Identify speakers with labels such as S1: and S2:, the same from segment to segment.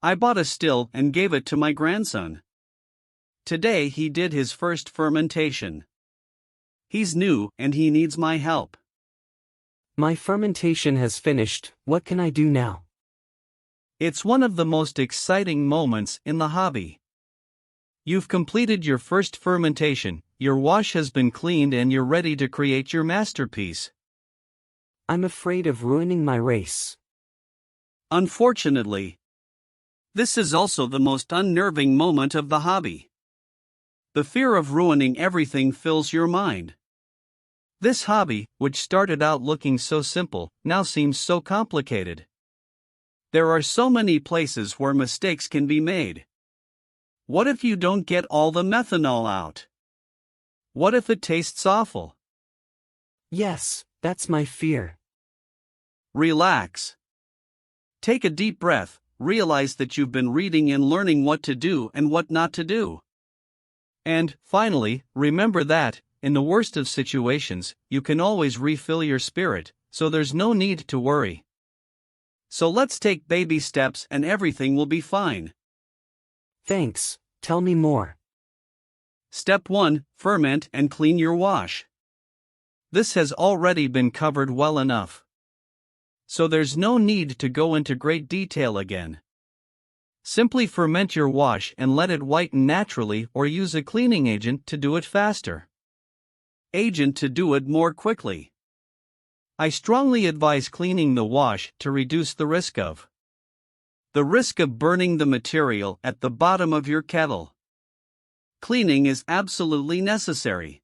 S1: I bought a still and gave it to my grandson. Today he did his first fermentation. He's new and he needs my help.
S2: My fermentation has finished, what can I do now?
S1: It's one of the most exciting moments in the hobby. You've completed your first fermentation, your wash has been cleaned and you're ready to create your masterpiece.
S2: I'm afraid of ruining my race.
S1: Unfortunately, this is also the most unnerving moment of the hobby. The fear of ruining everything fills your mind. This hobby, which started out looking so simple, now seems so complicated. There are so many places where mistakes can be made. What if you don't get all the methanol out? What if it tastes awful?
S2: Yes, that's my fear.
S1: Relax. Take a deep breath, realize that you've been reading and learning what to do and what not to do. And, finally, remember that, in the worst of situations, you can always refill your spirit, so there's no need to worry. So let's take baby steps and everything will be fine.
S2: Thanks, tell me more.
S1: Step 1. Ferment and clean your wash. This has already been covered well enough, so there's no need to go into great detail again. Simply ferment your wash and let it whiten naturally or use a cleaning agent to do it faster. Agent to do it more quickly. I strongly advise cleaning the wash to reduce the risk of burning the material at the bottom of your kettle. Cleaning is absolutely necessary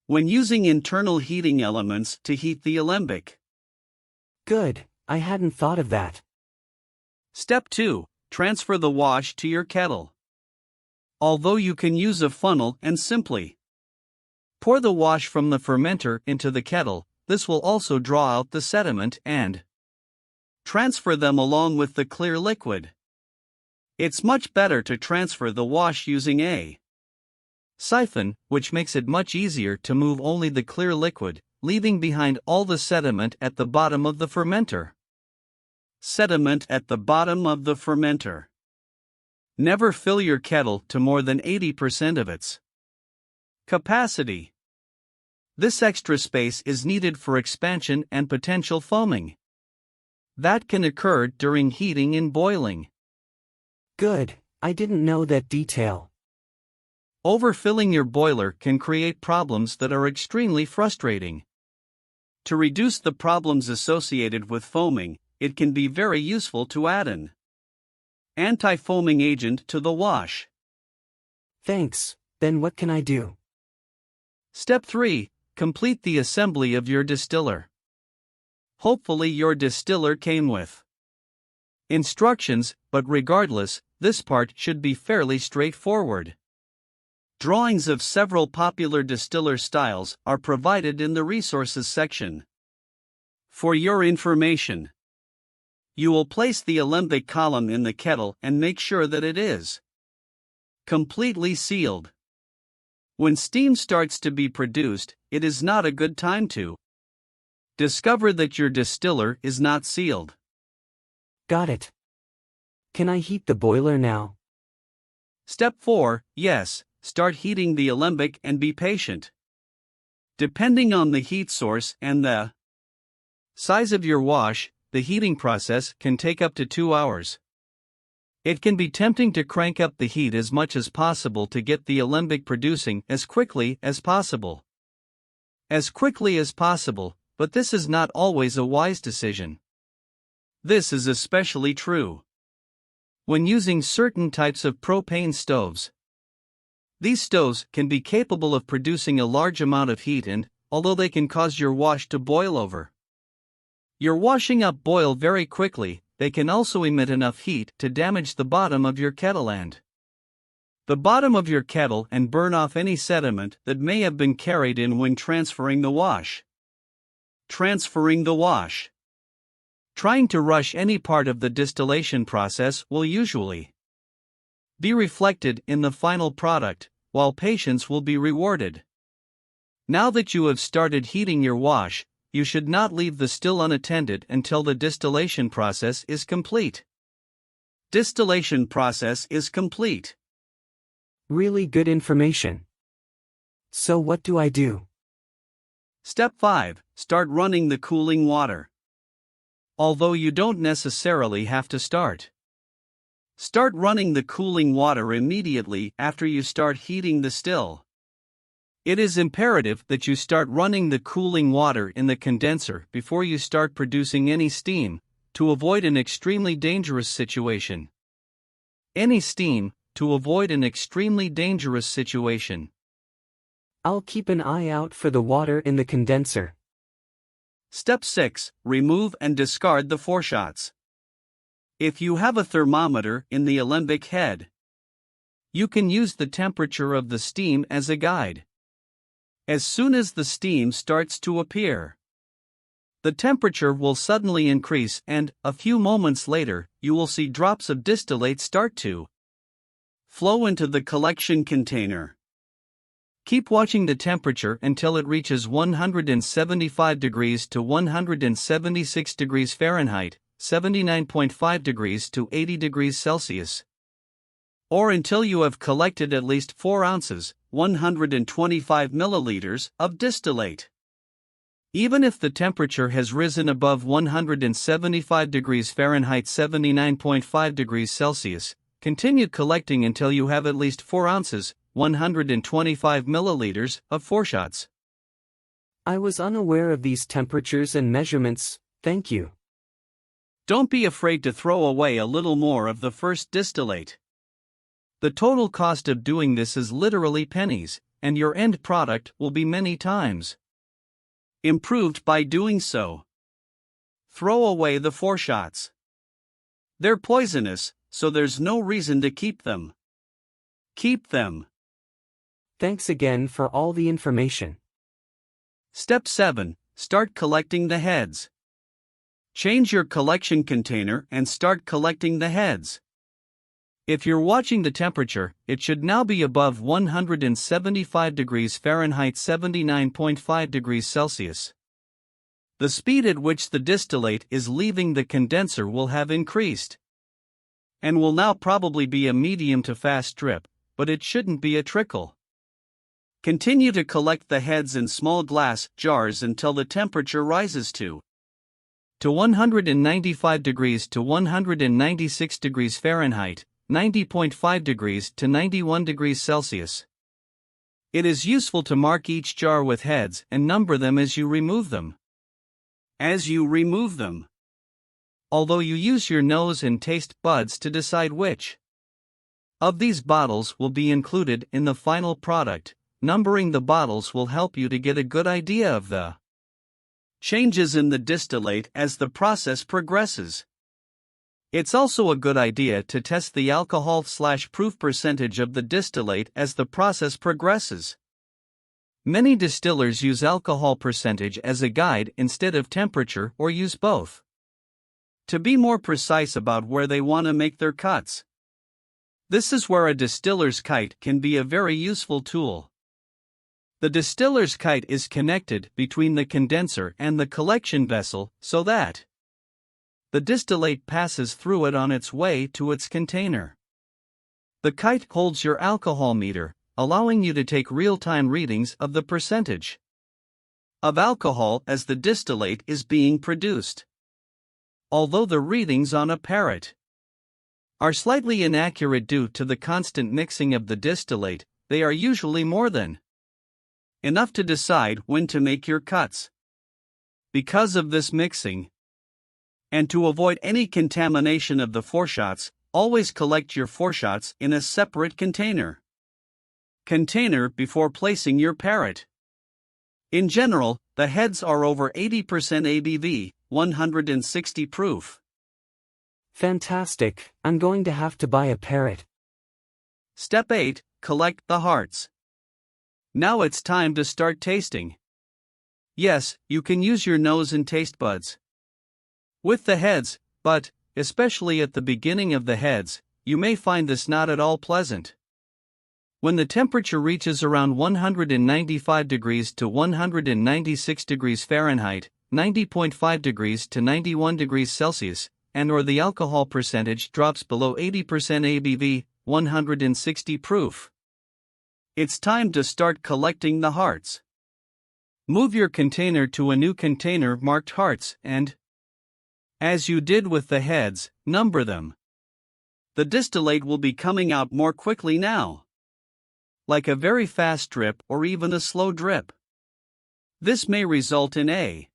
S1: when using internal heating elements to heat the alembic.
S2: Good, I hadn't thought of that.
S1: Step 2. Transfer the wash to your kettle. Although you can use a funnel and simply pour the wash from the fermenter into the kettle, this will also draw out the sediment and transfer them along with the clear liquid. It's much better to transfer the wash using a siphon, which makes it much easier to move only the clear liquid, leaving behind all the sediment at the bottom of the fermenter. Sediment at the bottom of the fermenter. Never fill your kettle to more than 80% of its capacity. This extra space is needed for expansion and potential foaming that can occur during heating and boiling.
S2: Good, I didn't know that detail.
S1: Overfilling your boiler can create problems that are extremely frustrating. To reduce the problems associated with foaming, it can be very useful to add an anti-foaming agent to the wash.
S2: Thanks, then what can I do?
S1: Step 3. Complete the assembly of your distiller. Hopefully your distiller came with instructions, but regardless, this part should be fairly straightforward. Drawings of several popular distiller styles are provided in the resources section. For your information, you will place the alembic column in the kettle and make sure that it is completely sealed. When steam starts to be produced, it is not a good time to discover that your distiller is not sealed.
S2: Got it. Can I heat the boiler now?
S1: Step 4. Yes, start heating the alembic and be patient. Depending on the heat source and the size of your wash, the heating process can take up to 2 hours. It can be tempting to crank up the heat as much as possible to get the alembic producing as quickly as possible. But this is not always a wise decision. This is especially true when using certain types of propane stoves. These stoves can be capable of producing a large amount of heat and, although they can cause your wash to boil over your washing up boil very quickly, they can also emit enough heat to damage the bottom of your kettle and burn off any sediment that may have been carried in when transferring the wash. Trying to rush any part of the distillation process will usually be reflected in the final product, while patience will be rewarded. Now that you have started heating your wash, you should not leave the still unattended until the distillation process is complete. Distillation process is complete.
S2: Really good information. So what do I do?
S1: Step 5. Start running the cooling water. Although you don't necessarily have to start. Start running the cooling water immediately after you start heating the still. It is imperative that you start running the cooling water in the condenser before you start producing any steam, to avoid an extremely dangerous situation. Any steam, to avoid an extremely dangerous situation.
S2: I'll keep an eye out for the water in the condenser.
S1: Step 6. Remove and discard the foreshots. If you have a thermometer in the alembic head, you can use the temperature of the steam as a guide. As soon as the steam starts to appear, the temperature will suddenly increase and, a few moments later, you will see drops of distillate start to flow into the collection container. Keep watching the temperature until it reaches 175 degrees to 176 degrees Fahrenheit, 79.5 degrees to 80 degrees Celsius. Or until you have collected at least 4 ounces, 125 milliliters, of distillate. Even if the temperature has risen above 175 degrees Fahrenheit, 79.5 degrees Celsius, continue collecting until you have at least 4 ounces, 125 milliliters, of foreshots.
S2: I was unaware of these temperatures and measurements, thank you.
S1: Don't be afraid to throw away a little more of the first distillate. The total cost of doing this is literally pennies, and your end product will be many times improved by doing so. Throw away the foreshots. They're poisonous, so there's no reason to keep them. Keep them.
S2: Thanks again for all the information.
S1: Step 7. Start collecting the heads. Change your collection container and start collecting the heads. If you're watching the temperature, it should now be above 175 degrees Fahrenheit, 79.5 degrees Celsius. The speed at which the distillate is leaving the condenser will have increased, and will now probably be a medium to fast drip, but it shouldn't be a trickle. Continue to collect the heads in small glass jars until the temperature rises to 195 degrees to 196 degrees Fahrenheit, 90.5 degrees to 91 degrees Celsius. It is useful to mark each jar with heads and number them as you remove them. Although you use your nose and taste buds to decide which of these bottles will be included in the final product, numbering the bottles will help you to get a good idea of the changes in the distillate as the process progresses. It's also a good idea to test the alcohol/proof percentage of the distillate as the process progresses. Many distillers use alcohol percentage as a guide instead of temperature, or use both to be more precise about where they want to make their cuts. This is where a distiller's kite can be a very useful tool. The distiller's kite is connected between the condenser and the collection vessel so that the distillate passes through it on its way to its container. The kite holds your alcohol meter, allowing you to take real-time readings of the percentage of alcohol as the distillate is being produced. Although the readings on a parrot are slightly inaccurate due to the constant mixing of the distillate, they are usually more than enough to decide when to make your cuts. Because of this mixing, and to avoid any contamination of the foreshots, always collect your foreshots in a separate container before placing your parrot. In general, the heads are over 80% ABV, 160 proof.
S2: Fantastic, I'm going to have to buy a parrot.
S1: Step 8. Collect the hearts. Now it's time to start tasting. Yes, you can use your nose and taste buds with the heads, but, especially at the beginning of the heads, you may find this not at all pleasant. When the temperature reaches around 195 degrees to 196 degrees Fahrenheit, 90.5 degrees to 91 degrees Celsius, and/or the alcohol percentage drops below 80% ABV, 160 proof. It's time to start collecting the hearts. Move your container to a new container marked hearts and, as you did with the heads, number them. The distillate will be coming out more quickly now, like a very fast drip or even a slow drip. This may result in a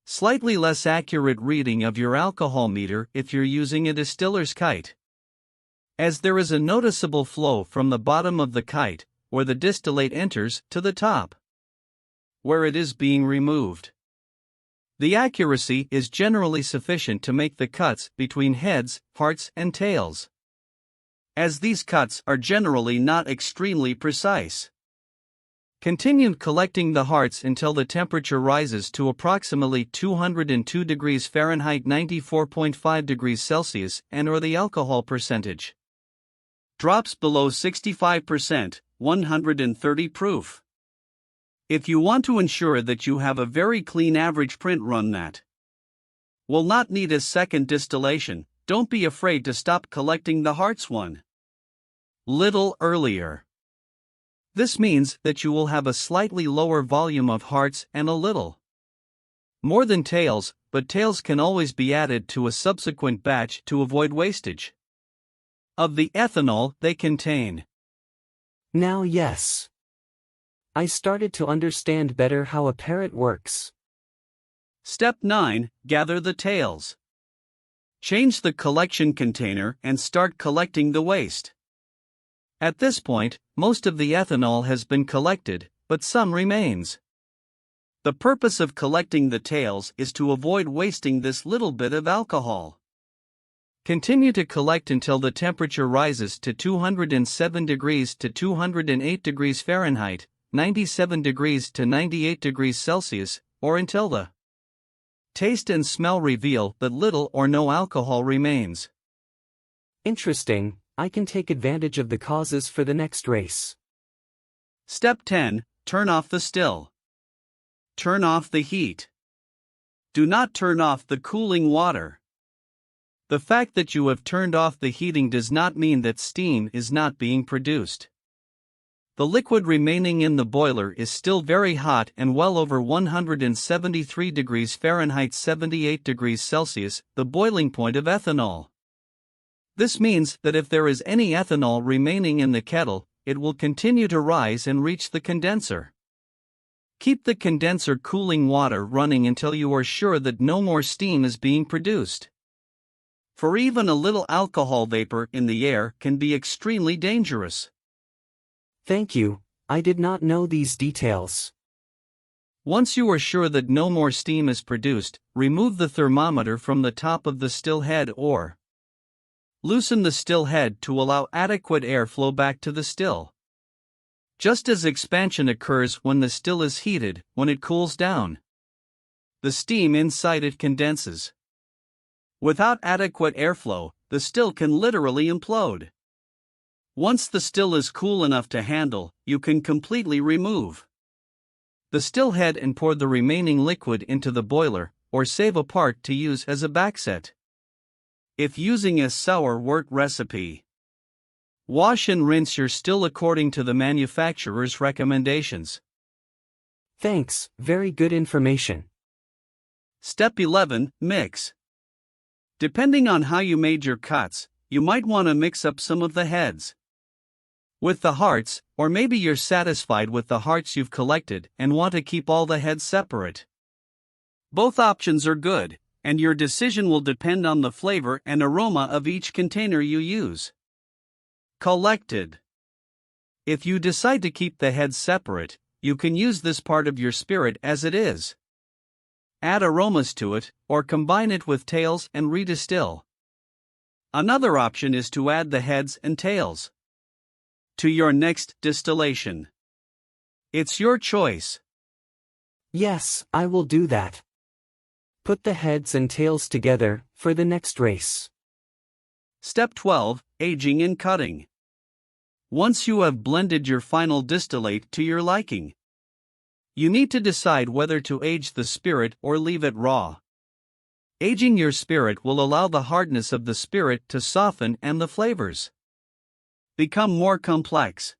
S1: slightly less accurate reading of your alcohol meter if you're using a distiller's kite, as there is a noticeable flow from the bottom of the kite, where the distillate enters, to the top, where it is being removed. The accuracy is generally sufficient to make the cuts between heads, hearts, and tails, as these cuts are generally not extremely precise. Continue collecting the hearts until the temperature rises to approximately 202 degrees Fahrenheit 94.5 degrees Celsius and/or the alcohol percentage drops below 65%, 130 proof. If you want to ensure that you have a very clean average print run that will not need a second distillation, don't be afraid to stop collecting the hearts one little earlier. This means that you will have a slightly lower volume of hearts and a little more than tails, but tails can always be added to a subsequent batch to avoid wastage of the ethanol they contain.
S2: Now yes, I started to understand better how a parrot works.
S1: Step 9. Gather the tails. Change the collection container and start collecting the waste. At this point, most of the ethanol has been collected, but some remains. The purpose of collecting the tails is to avoid wasting this little bit of alcohol. Continue to collect until the temperature rises to 207 degrees to 208 degrees Fahrenheit, 97 degrees to 98 degrees Celsius, or until the taste and smell reveal that little or no alcohol remains.
S2: Interesting, I can take advantage of the causes for the next race.
S1: Step 10. Turn off the still. Turn off the heat. Do not turn off the cooling water. The fact that you have turned off the heating does not mean that steam is not being produced. The liquid remaining in the boiler is still very hot and well over 173 degrees Fahrenheit 78 degrees Celsius, the boiling point of ethanol. This means that if there is any ethanol remaining in the kettle, it will continue to rise and reach the condenser. Keep the condenser cooling water running until you are sure that no more steam is being produced. For even a little alcohol vapor in the air can be extremely dangerous.
S2: Thank you, I did not know these details.
S1: Once you are sure that no more steam is produced, remove the thermometer from the top of the still head or loosen the still head to allow adequate airflow back to the still. Just as expansion occurs when the still is heated, when it cools down, the steam inside it condenses. Without adequate airflow, the still can literally implode. Once the still is cool enough to handle, you can completely remove the still head and pour the remaining liquid into the boiler, or save a part to use as a backset. If using a sour wort recipe, wash and rinse your still according to the manufacturer's recommendations.
S2: Thanks, very good information.
S1: Step 11. Mix. Depending on how you made your cuts, you might want to mix up some of the heads with the hearts, or maybe you're satisfied with the hearts you've collected and want to keep all the heads separate. Both options are good, and your decision will depend on the flavor and aroma of each container you use. Collected. If you decide to keep the heads separate, you can use this part of your spirit as it is. Add aromas to it, or combine it with tails and redistill. Another option is to add the heads and tails to your next distillation. It's your choice.
S2: Yes, I will do that. Put the heads and tails together for the next race.
S1: Step 12. Aging and cutting. Once you have blended your final distillate to your liking, you need to decide whether to age the spirit or leave it raw. Aging your spirit will allow the hardness of the spirit to soften and the flavors become more complex.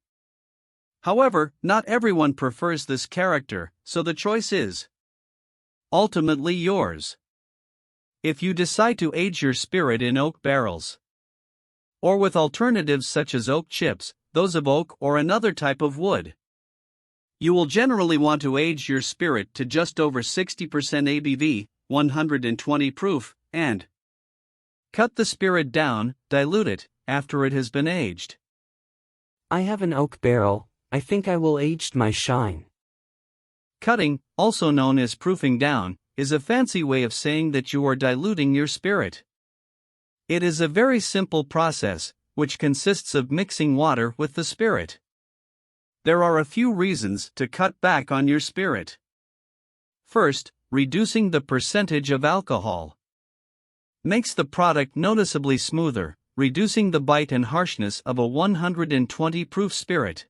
S1: However, not everyone prefers this character, so the choice is ultimately yours. If you decide to age your spirit in oak barrels, or with alternatives such as oak chips, those of oak or another type of wood, you will generally want to age your spirit to just over 60% ABV, 120 proof, and cut the spirit down, dilute it, after it has been aged.
S2: I have an oak barrel, I think I will age my shine.
S1: Cutting, also known as proofing down, is a fancy way of saying that you are diluting your spirit. It is a very simple process, which consists of mixing water with the spirit. There are a few reasons to cut back on your spirit. First, reducing the percentage of alcohol makes the product noticeably smoother, reducing the bite and harshness of a 120 proof spirit.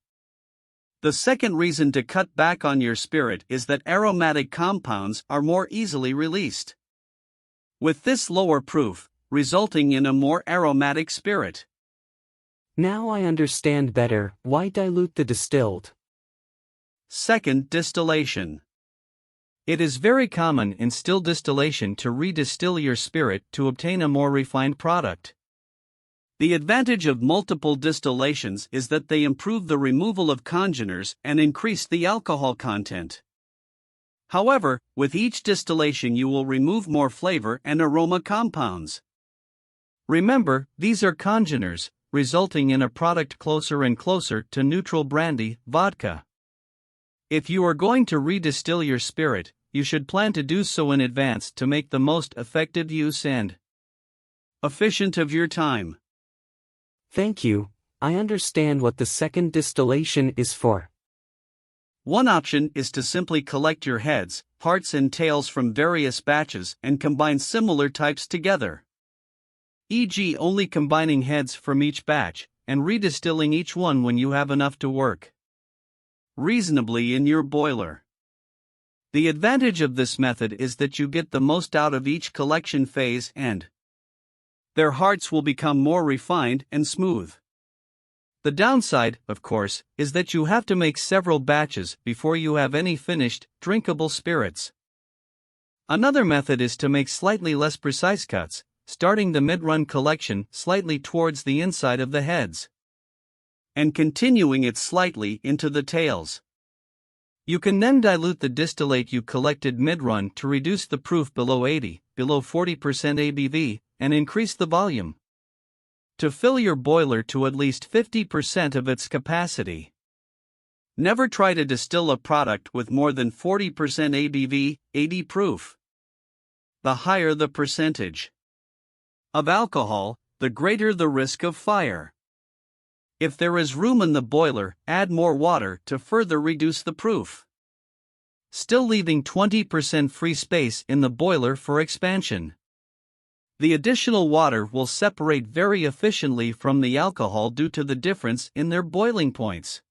S1: The second reason to cut back on your spirit is that aromatic compounds are more easily released, with this lower proof, resulting in a more aromatic spirit.
S2: Now I understand better why dilute the distilled.
S1: Second, distillation. It is very common in still distillation to redistill your spirit to obtain a more refined product. The advantage of multiple distillations is that they improve the removal of congeners and increase the alcohol content. However, with each distillation you will remove more flavor and aroma compounds. Remember, these are congeners, resulting in a product closer and closer to neutral brandy, vodka. If you are going to redistill your spirit, you should plan to do so in advance to make the most effective use and efficient of your time.
S2: Thank you, I understand what the second distillation is for.
S1: One option is to simply collect your heads, hearts and tails from various batches and combine similar types together. E.g., only combining heads from each batch, and redistilling each one when you have enough to work reasonably in your boiler. The advantage of this method is that you get the most out of each collection phase and their hearts will become more refined and smooth. The downside, of course, is that you have to make several batches before you have any finished, drinkable spirits. Another method is to make slightly less precise cuts, starting the mid-run collection slightly towards the inside of the heads, and continuing it slightly into the tails. You can then dilute the distillate you collected mid-run to reduce the proof below 80, below 40% ABV, and increase the volume to fill your boiler to at least 50% of its capacity. Never try to distill a product with more than 40% ABV, 80 proof. The higher the percentage of alcohol, the greater the risk of fire. If there is room in the boiler, add more water to further reduce the proof, still leaving 20% free space in the boiler for expansion. The additional water will separate very efficiently from the alcohol due to the difference in their boiling points.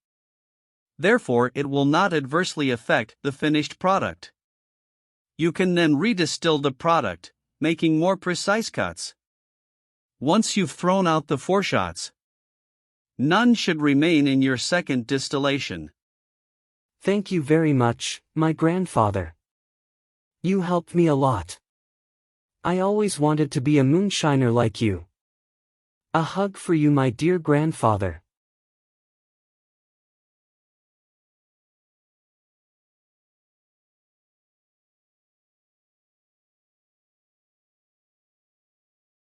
S1: Therefore, it will not adversely affect the finished product. You can then redistill the product, making more precise cuts. Once you've thrown out the foreshots, none should remain in your second distillation.
S2: Thank you very much, my grandfather. You helped me a lot. I always wanted to be a moonshiner like you. A hug for you, my dear grandfather.